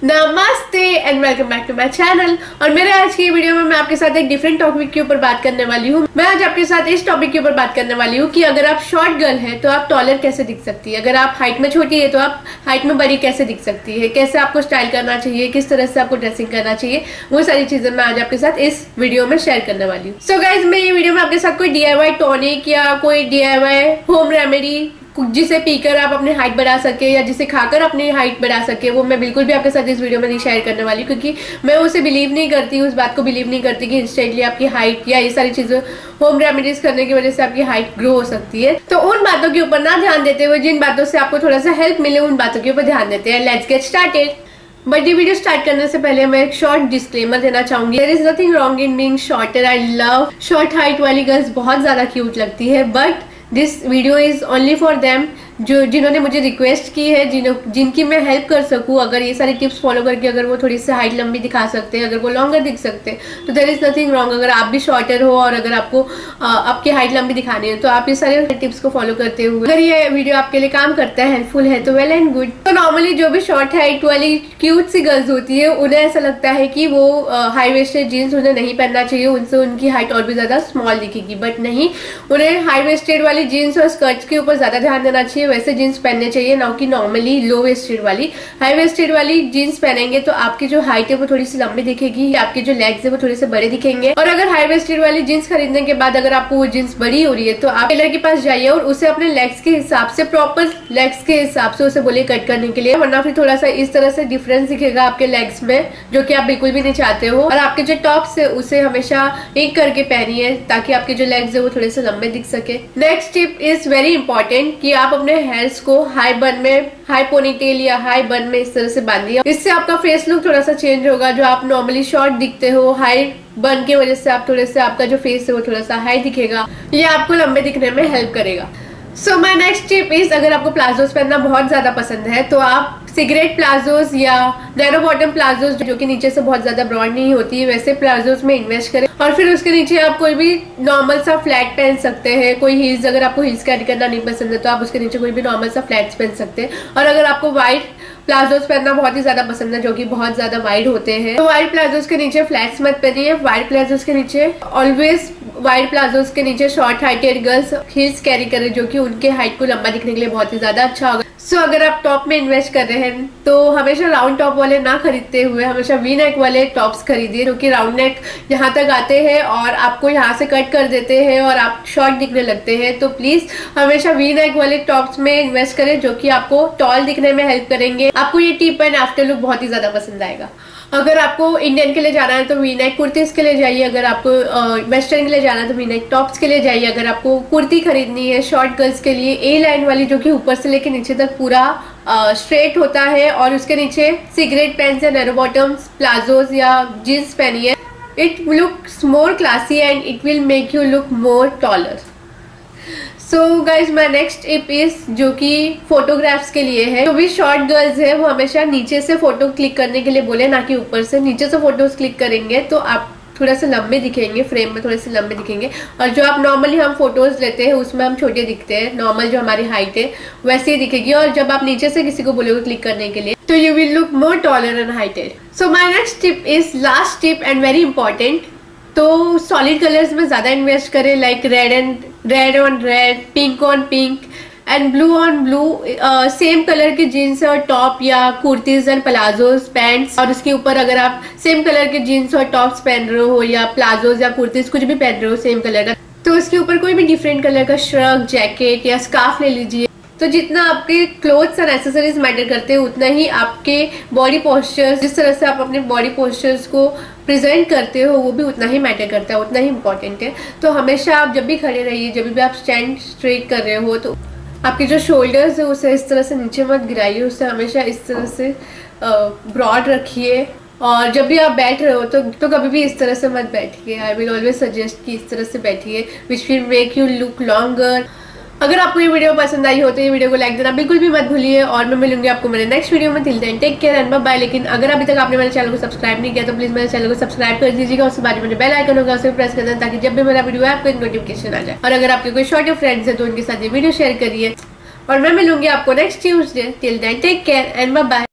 नमस्ते and welcome back to my channel. और मेरे आज की वीडियो में मैं आपके साथ एक डिफरेंट टॉपिक के ऊपर बात करने वाली हूँ। मैं आज आपके साथ इस टॉपिक के ऊपर बात करने वाली हूँ कि अगर आप शॉर्ट गर्ल है तो आप टॉलर कैसे दिख सकती है, अगर आप हाइट में छोटी है तो आप हाइट में बड़ी कैसे दिख सकती है, कैसे आपको स्टाइल करना चाहिए, किस तरह से आपको ड्रेसिंग करना चाहिए, वो सारी चीजें मैं आज आपके साथ इस वीडियो में शेयर करने वाली हूँ। सो गाइज, मैं ये वीडियो में आपके साथ कोई DIY टॉनिक या कोई DIY होम रेमेडी जिसे पीकर आप अपनी हाइट बढ़ा सके या जिसे खाकर अपनी हाइट बढ़ा सके, वो मैं बिल्कुल भी आपके साथ इस वीडियो में नहीं शेयर करने वाली, क्योंकि मैं उसे बिलीव नहीं करती, उस बात को बिलीव नहीं करती कि इंस्टेंटली आपकी हाइट या ये सारी चीजें होम रेमेडीज करने की वजह से आपकी हाइट ग्रो हो सकती है। तो उन बातों के ऊपर ना ध्यान देते हुए जिन बातों से आपको थोड़ा सा हेल्प मिले उन बातों के ऊपर ध्यान देते हैं। Let's get started. बट ये वीडियो स्टार्ट करने से पहले मैं एक शॉर्ट डिस्क्लेमर देना चाहूंगी। There is nothing wrong in being shorter. I love short height वाली गर्ल्स, बहुत ज्यादा क्यूट लगती है, but this video is only for them जिन्होंने मुझे रिक्वेस्ट की है, जिनकी मैं हेल्प कर सकूं। अगर ये सारी टिप्स फॉलो करके अगर वो थोड़ी सी हाइट लंबी दिखा सकते हैं, अगर वो लॉन्गर दिख सकते हैं, तो देयर इज नथिंग रॉन्ग। अगर आप भी शॉर्टर हो और अगर आपको आपकी हाइट लंबी दिखानी है तो आप ये सारे टिप्स को फॉलो करते हुए अगर ये वीडियो आपके लिए काम करता है, हेल्पफुल है, तो वेल एंड गुड। तो नॉर्मली जो भी शॉर्ट हाइट वाली क्यूट सी गर्ल्स होती है उन्हें ऐसा लगता है कि वो हाई वेस्टेड जीन्स उन्हें नहीं पहनना चाहिए, उनसे उनकी हाइट और भी ज्यादा स्मॉल दिखेगी। बट नहीं, उन्हें हाई वेस्टेड वाली जीन्स और स्कर्ट्स के ऊपर ज्यादा ध्यान देना चाहिए। वैसे जीन्स पहनने चाहिए, ना कि नॉर्मली लो वेस्टेड वाली। हाई वेस्टेड वाली जीन्स पहनेंगे तो आपकी जो हाइट है वो थोड़ी सी लंबी दिखेगी, आपके जो लेग्स है वो थोड़े से बड़े दिखेंगे। और अगर हाई वेस्टेड वाली जीन्स खरीदने के बाद अगर आपको वो जीन्स बड़ी हो रही है तो आप टेलर के पास जाइए और उसे अपने लेग्स के हिसाब से, प्रॉपर लेग्स के हिसाब से उसे बोलिए कट करने के लिए, वरना फिर थोड़ा सा इस तरह से डिफरेंस दिखेगा आपके लेग्स में, जो कि आप बिल्कुल भी नहीं चाहते हो। और आपके जो टॉप्स है उसे हमेशा एक करके पहनिए ताकि आपके जो लेग्स है वो थोड़े से लंबे दिख सके। Next tip is very important कि आप अपने हेयर्स को हाई बन में, हाई पोनीटेल या हाई बन में इस तरह से बांधिए। इससे आपका फेस लुक थोड़ा सा चेंज होगा। जो आप नॉर्मली शॉर्ट दिखते हो, हाई बन की वजह से आप थोड़े से, आपका जो फेस है वो थोड़ा सा हाई दिखेगा, ये आपको लंबे दिखने में हेल्प करेगा। So my next tip is, अगर आपको प्लाजोस पहनना बहुत ज्यादा पसंद है तो आप सिगरेट प्लाजोस या नैरो बॉटम प्लाजोस, जो कि नीचे से बहुत ज्यादा ब्रॉड नहीं होती है, वैसे प्लाजोस में इन्वेस्ट करें। और फिर उसके नीचे आप कोई भी नॉर्मल सा फ्लैट पहन सकते हैं। कोई हील्स, अगर आपको हील्स कैरी करना नहीं पसंद है तो आप उसके नीचे कोई भी नॉर्मल सा फ्लैट्स पहन सकते हैं। और अगर आपको व्हाइट प्लाजोस पहनना बहुत ही ज्यादा पसंद है, जो कि बहुत ज्यादा वाइड होते हैं, तो व्हाइट प्लाजोस के नीचे फ्लैट्स मत पहनिए। व्हाइट प्लाजोस के नीचे ऑलवेज, व्हाइट प्लाजोस के नीचे short heighted girls heels carry करें, जो कि उनके हाइट को लंबा दिखने के लिए बहुत ही ज्यादा अच्छा होगा। सो अगर आप टॉप में इन्वेस्ट कर रहे हैं तो हमेशा राउंड टॉप वाले ना खरीदते हुए हमेशा वी नेक वाले टॉप्स खरीदिए, जो कि राउंड नेक यहाँ तक आते हैं और आपको यहाँ से कट कर देते हैं और आप शॉर्ट दिखने लगते हैं। तो प्लीज हमेशा वी नेक वाले टॉप्स में इन्वेस्ट करें, जो कि आपको टॉल दिखने में हेल्प करेंगे। आपको ये टिप एंड आफ्टर लुक बहुत ही ज्यादा पसंद आएगा। अगर आपको इंडियन के लिए जाना है तो वी नेक कुर्तीज के लिए जाइए, अगर आपको वेस्टर्न के लिए जाना है तो वी नेक टॉप्स के लिए जाइए। अगर आपको कुर्ती खरीदनी है शॉर्ट गर्ल्स के लिए, ए लाइन वाली, जो कि ऊपर से लेके नीचे तक पूरा स्ट्रेट होता है और उसके नीचे सिगरेट पैंट्स या नैरो बॉटम्स प्लाजोस या जीन्स पहनिए, it looks more classy and it will make you look more taller. So guys, my next tip is, जो कि फोटोग्राफ्स के लिए है। जो भी शॉर्ट गर्ल्स है वो हमेशा नीचे से फोटो क्लिक करने के लिए बोले, ना कि ऊपर से। नीचे से फोटोज क्लिक करेंगे तो आप थोड़ा सा लंबे दिखेंगे, फ्रेम में थोड़े से लंबे दिखेंगे। और जो आप नॉर्मली हम फोटोज लेते हैं उसमें हम छोटे दिखते हैं, नॉर्मल जो हमारी हाइट है वैसे ही दिखेगी। और जब आप नीचे से किसी को बोलोगे क्लिक करने के लिए तो you will look more taller and heighted. So my next tip is last tip and very important. तो सॉलिड कलर्स में ज्यादा इन्वेस्ट करें, like red on red, pink on pink and blue on blue. Same colour के jeans और top या kurtis and palazzos pants, और उसके ऊपर अगर आप सेम कलर के जीन्स और टॉप्स पहन रहे हो या प्लाजोज या कुर्तीज कुछ भी पहन रहे हो सेम कलर का, तो उसके ऊपर कोई भी डिफरेंट कलर का श्रग, जैकेट या स्कार्फ ले लीजिए। तो जितना आपके क्लोथ्स एंड एक्सेसरीज मैटर करते हैं उतना ही आपके बॉडी पोस्चर्स, जिस तरह से आप अपने बॉडी पोस्चर्स को प्रेजेंट करते हो, वो भी उतना ही मैटर करता है, उतना ही इंपॉर्टेंट है। तो हमेशा आप जब भी खड़े रहिए, जब भी आप स्टैंड स्ट्रेट कर रहे हो, तो आपके जो शोल्डर्स है उसे इस तरह से नीचे मत गिराइए, उसे हमेशा इस तरह से ब्रॉड रखिए। और जब भी आप बैठ रहे हो तो कभी भी इस तरह से मत बैठिए। आई विल ऑलवेज सजेस्ट कि इस तरह से बैठिए, which will make you look longer. अगर आपको ये वीडियो पसंद आई हो तो ये वीडियो को लाइक देना बिल्कुल भी मत भूलिए। और मैं मिलूंगी आपको मेरे नेक्स्ट वीडियो में। Till then take care and bye bye. लेकिन अगर अभी तक आपने मेरे चैनल को सब्सक्राइब नहीं किया तो प्लीज मेरे चैनल को सब्सक्राइब कर दीजिएगा। उसके बाद में जो बेल आइकन होगा उसे प्रेस कर देना, ताकि जब भी मेरा वीडियो है आपको एक नोटिफिकेशन आ जाए। और अगर आपके कोई शॉर्ट फ्रेंड्स है तो उनके साथ ये वीडियो शेयर करिए। और मैं मिलूंगी आपको next Tuesday. Till then take care and bye bye.